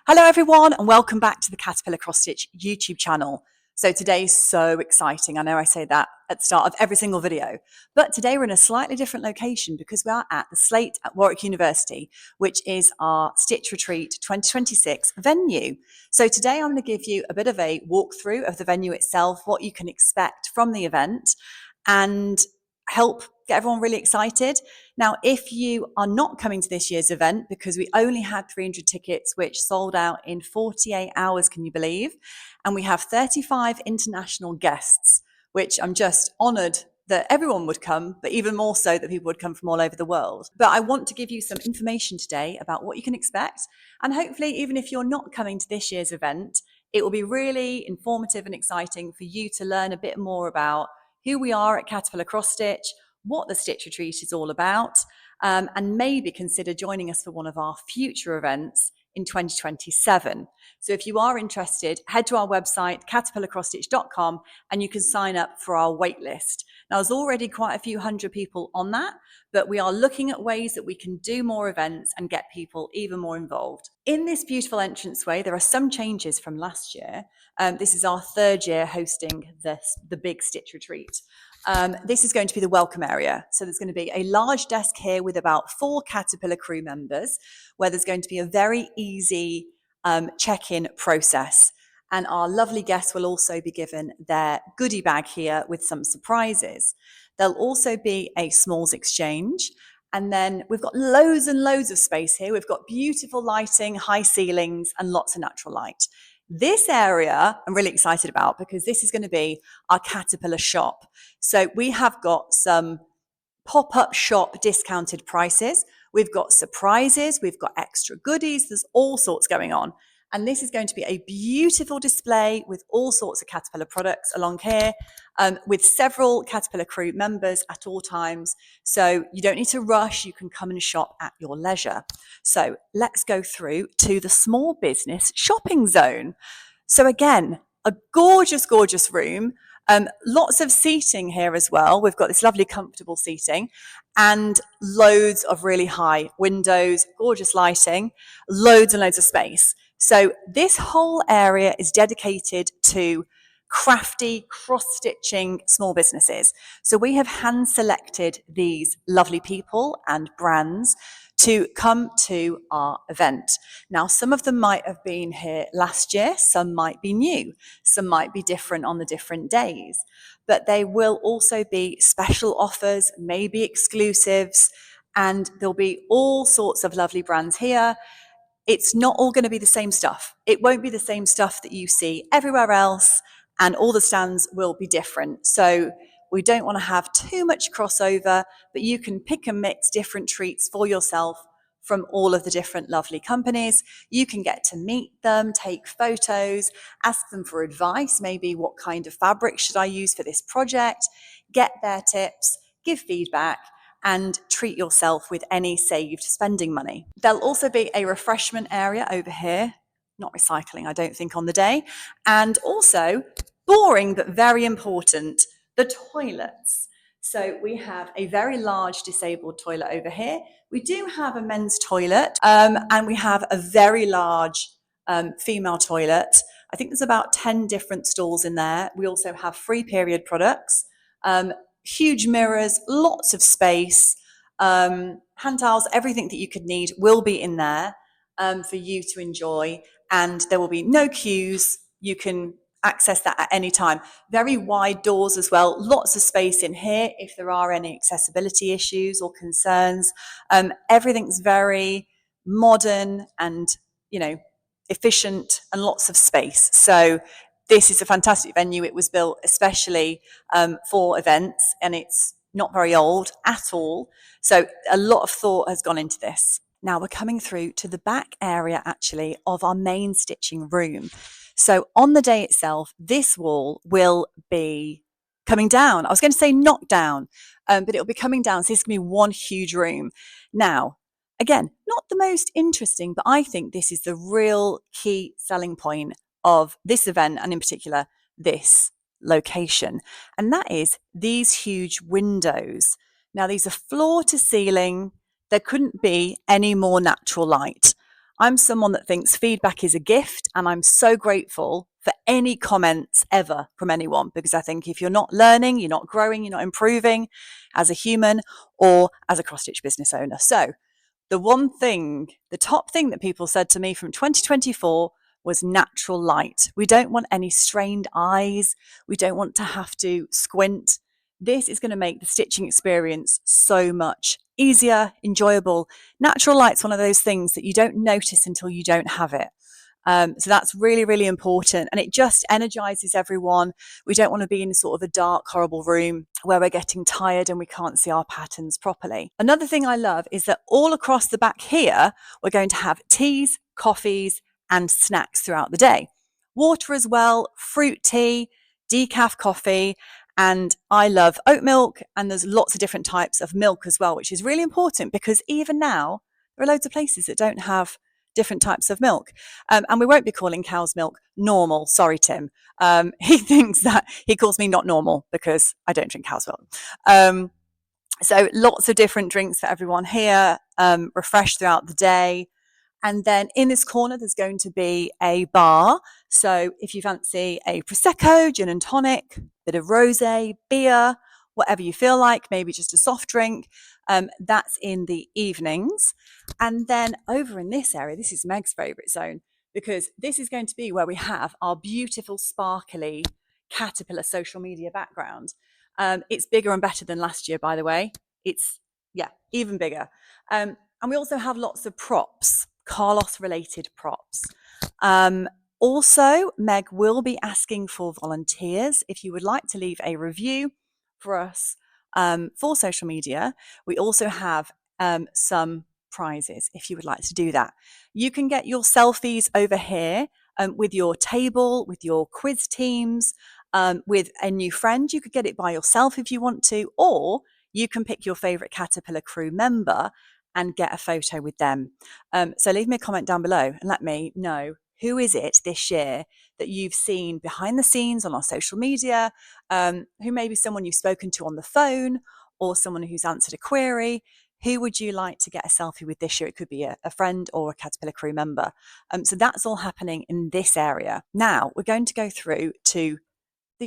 Hello everyone and welcome back to the Caterpillar Cross Stitch YouTube channel. So today's so exciting. I know I say that at the start of every single video, but today we're in a slightly different location because we are at the Slate at Warwick University, which is our Stitch Retreat 2026 venue. So today I'm going to give you a bit of a walkthrough of the venue itself, what you can expect from the event, and help get everyone really excited. Now, if you are not coming to this year's event, because we only had 300 tickets, which sold out in 48 hours, can you believe? And we have 35 international guests, which I'm just honored that everyone would come, but even more so that people would come from all over the world. But I want to give you some information today about what you can expect. And hopefully, even if you're not coming to this year's event, it will be really informative and exciting for you to learn a bit more about who we are at Caterpillar Cross Stitch, what the Stitch Retreat is all about, and maybe consider joining us for one of our future events in 2027. So if you are interested, head to our website, caterpillarcrossstitch.com, and you can sign up for our wait list. Now, there's already quite a few hundred people on that, but we are looking at ways that we can do more events and get people even more involved. In this beautiful entranceway, there are some changes from last year. This is our third year hosting the big Stitch Retreat. This is going to be the welcome area. So there's going to be a large desk here with about 4 Caterpillar crew members, where there's going to be a very easy check-in process. And our lovely guests will also be given their goodie bag here with some surprises. There'll also be a smalls exchange. And then we've got loads and loads of space here. We've got beautiful lighting, high ceilings, and lots of natural light. This area I'm really excited about because this is going to be our Caterpillar shop. So we have got some pop-up shop discounted prices. We've got surprises. We've got extra goodies. There's all sorts going on. And this is going to be a beautiful display with all sorts of Caterpillar products along here, with several Caterpillar crew members at all times. So you don't need to rush. You can come and shop at your leisure. So let's go through to the small business shopping zone. So again, a gorgeous, gorgeous room. Lots of seating here as well. We've got this lovely comfortable seating and loads of really high windows, gorgeous lighting, loads and loads of space. So this whole area is dedicated to crafty cross-stitching small businesses. So we have hand selected these lovely people and brands to come to our event. Now, some of them might have been here last year, some might be new, some might be different on the different days, but they will also be special offers, maybe exclusives, and there'll be all sorts of lovely brands here. It's not all going to be the same stuff. It won't be the same stuff that you see everywhere else, and all the stands will be different. So we don't want to have too much crossover, but you can pick and mix different treats for yourself from all of the different lovely companies. You can get to meet them, take photos, ask them for advice, maybe what kind of fabric should I use for this project, get their tips, give feedback, and treat yourself with any saved spending money. There'll also be a refreshment area over here, not recycling, I don't think, on the day. And also, boring but very important, the toilets. So we have a very large disabled toilet over here. We do have a men's toilet, and we have a very large female toilet. I think there's about 10 different stalls in there. We also have free period products, huge mirrors, lots of space, hand towels, everything that you could need will be in there for you to enjoy. And there will be no queues. You can access that at any time. Very wide doors as well. Lots of space in here if there are any accessibility issues or concerns. Everything's very modern and, efficient, and lots of space. So this is a fantastic venue. It was built especially for events, and it's not very old at all. So a lot of thought has gone into this. Now we're coming through to the back area, actually, of our main stitching room. So on the day itself, this wall will be coming down. I was going to say knocked down, but it'll be coming down. So this is going to be one huge room. Now, again, not the most interesting, but I think this is the real key selling point of this event, and in particular, this location. And that is these huge windows. Now, these are floor to ceiling. There couldn't be any more natural light. I'm someone that thinks feedback is a gift, and I'm so grateful for any comments ever from anyone, because I think if you're not learning, you're not growing, you're not improving as a human or as a cross-stitch business owner. So the top thing that people said to me from 2024 was natural light. We don't want any strained eyes. We don't want to have to squint. This is going to make the stitching experience so much easier, enjoyable. Natural light's one of those things that you don't notice until you don't have it. So that's really, really important. And it just energizes everyone. We don't want to be in sort of a dark, horrible room where we're getting tired and we can't see our patterns properly. Another thing I love is that all across the back here, we're going to have teas, coffees, and snacks throughout the day. Water as well, fruit tea, decaf coffee, and I love oat milk, and there's lots of different types of milk as well, which is really important because even now, there are loads of places that don't have different types of milk. And we won't be calling cow's milk normal. Sorry, Tim. He thinks that he calls me not normal because I don't drink cow's milk. So lots of different drinks for everyone here, refreshed throughout the day. And then in this corner, there's going to be a bar. So if you fancy a Prosecco, gin and tonic, bit of rosé, beer, whatever you feel like, maybe just a soft drink, that's in the evenings. And then over in this area, this is Meg's favourite zone, because this is going to be where we have our beautiful, sparkly caterpillar social media background. It's bigger and better than last year, by the way. It's, yeah, even bigger. And we also have lots of props, Carlos-related props. Also, Meg will be asking for volunteers. If you would like to leave a review for us for social media, we also have some prizes if you would like to do that. You can get your selfies over here with your table, with your quiz teams, with a new friend. You could get it by yourself if you want to, or you can pick your favorite Caterpillar crew member and get a photo with them. So leave me a comment down below and let me know, who is it this year that you've seen behind the scenes on our social media, who may be someone you've spoken to on the phone or someone who's answered a query. Who would you like to get a selfie with this year? It could be a friend or a Caterpillar crew member. So that's all happening in this area. Now we're going to go through to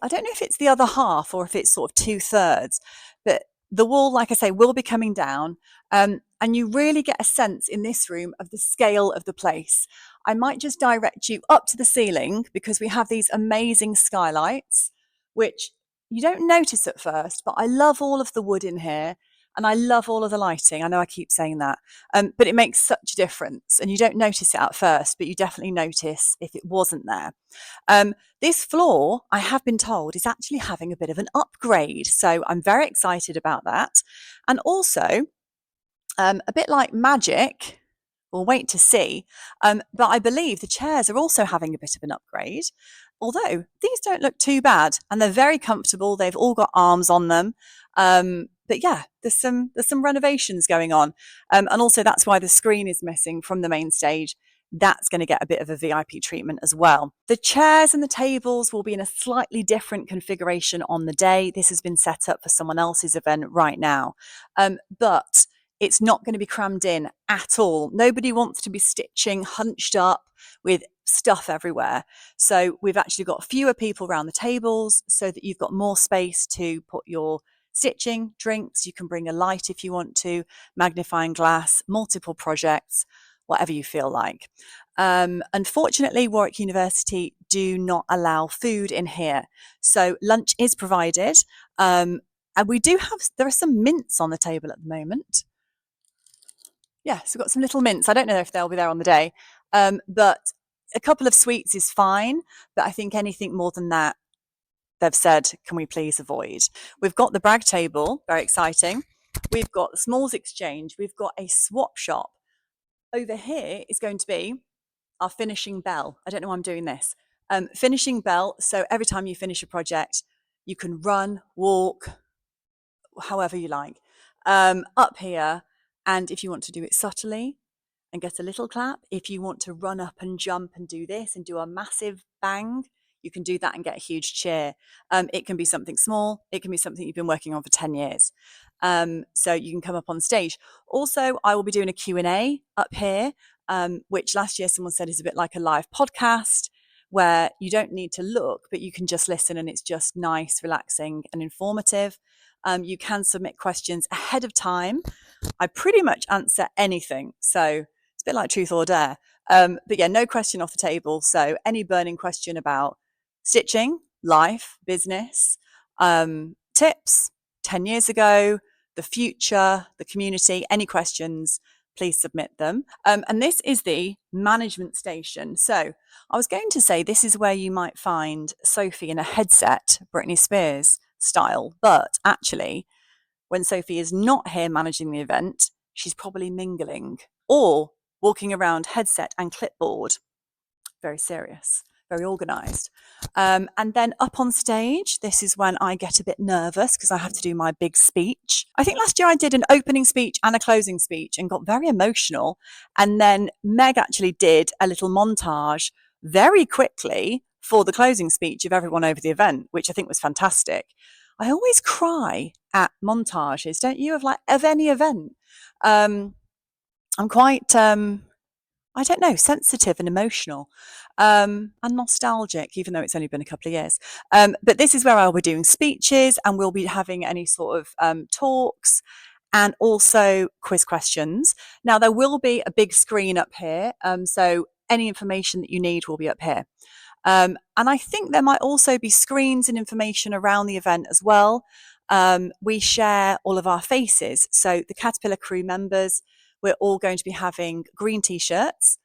I don't know if it's the other half or if it's sort of 2/3, but the wall, like I say, will be coming down. And you really get a sense in this room of the scale of the place. I might just direct you up to the ceiling because we have these amazing skylights, which you don't notice at first, but I love all of the wood in here. And I love all of the lighting. I know I keep saying that, but it makes such a difference. And you don't notice it at first, but you definitely notice if it wasn't there. This floor, I have been told, is actually having a bit of an upgrade. So I'm very excited about that. And also, a bit like magic, we'll wait to see, but I believe the chairs are also having a bit of an upgrade. Although these don't look too bad and they're very comfortable. They've all got arms on them. But yeah, there's some renovations going on. And also that's why the screen is missing from the main stage. That's going to get a bit of a VIP treatment as well. The chairs and the tables will be in a slightly different configuration on the day. This has been set up for someone else's event right now. But it's not going to be crammed in at all. Nobody wants to be stitching hunched up with stuff everywhere. So we've actually got fewer people around the tables so that you've got more space to put your stitching, drinks. You can bring a light if you want to, magnifying glass, multiple projects, whatever you feel like. Unfortunately, Warwick University do not allow food in here. So lunch is provided. And there are some mints on the table at the moment. Yeah, so we've got some little mints. I don't know if they'll be there on the day, but a couple of sweets is fine. But I think anything more than that, they've said, can we please avoid? We've got the brag table, very exciting. We've got the smalls exchange. We've got a swap shop. Over here is going to be our finishing bell. I don't know why I'm doing this. Finishing bell. So every time you finish a project, you can run, walk, however you like, up here. And if you want to do it subtly and get a little clap, if you want to run up and jump and do this and do a massive bang, you can do that and get a huge cheer. It can be something small. It can be something you've been working on for 10 years. So you can come up on stage. Also, I will be doing a Q&A up here. which last year someone said is a bit like a live podcast where you don't need to look, but you can just listen and it's just nice, relaxing and informative. You can submit questions ahead of time. I pretty much answer anything. So it's a bit like truth or dare. But yeah, no question off the table. So any burning question about stitching, life, business, tips, 10 years ago, the future, the community, any questions, please submit them. And this is the management station. So I was going to say this is where you might find Sophie in a headset, Britney Spears style, but actually when Sophie is not here managing the event, she's probably mingling or walking around headset and clipboard. Very serious, very organised. And then up on stage, this is when I get a bit nervous because I have to do my big speech. I think last year I did an opening speech and a closing speech and got very emotional. And then Meg actually did a little montage very quickly for the closing speech of everyone over the event, which I think was fantastic. I always cry at montages, don't you, of any event? I'm quite I don't know, sensitive and emotional, and nostalgic, even though it's only been a couple of years. But this is where I'll be doing speeches and we'll be having any sort of talks and also quiz questions. Now, there will be a big screen up here, so any information that you need will be up here. And I think there might also be screens and information around the event as well. We share all of our faces. So the Caterpillar crew members, we're all going to be having green t-shirts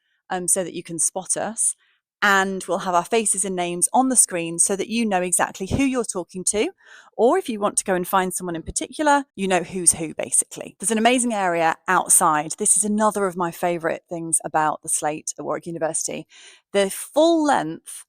so that you can spot us. And we'll have our faces and names on the screen so that you know exactly who you're talking to. Or if you want to go and find someone in particular, you know who's who, basically. There's an amazing area outside. This is another of my favourite things about the Slate at Warwick University. The full length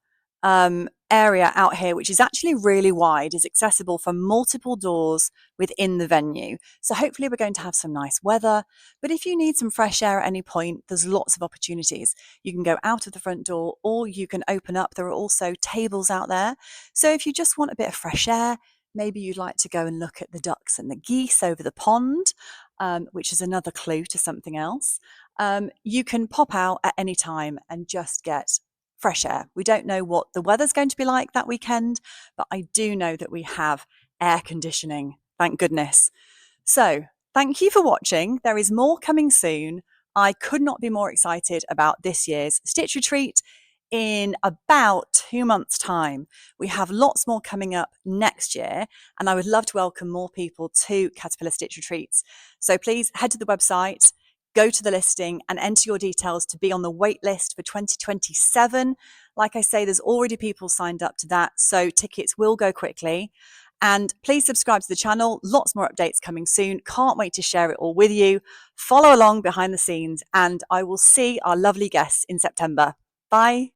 area out here, which is actually really wide, is accessible from multiple doors within the venue. So hopefully we're going to have some nice weather. But if you need some fresh air at any point, there's lots of opportunities. You can go out of the front door or you can open up. There are also tables out there. So if you just want a bit of fresh air, maybe you'd like to go and look at the ducks and the geese over the pond, which is another clue to something else. You can pop out at any time and just get fresh air. We don't know what the weather's going to be like that weekend, but I do know that we have air conditioning, thank goodness. So thank you for watching. There is more coming soon. I could not be more excited about this year's Stitch Retreat in about 2 months' time. We have lots more coming up next year, and I would love to welcome more people to Caterpillar Stitch Retreats. So please head to the website, go to the listing and enter your details to be on the wait list for 2027. Like I say, there's already people signed up to that, so tickets will go quickly. And please subscribe to the channel. Lots more updates coming soon. Can't wait to share it all with you. Follow along behind the scenes, and I will see our lovely guests in September. Bye.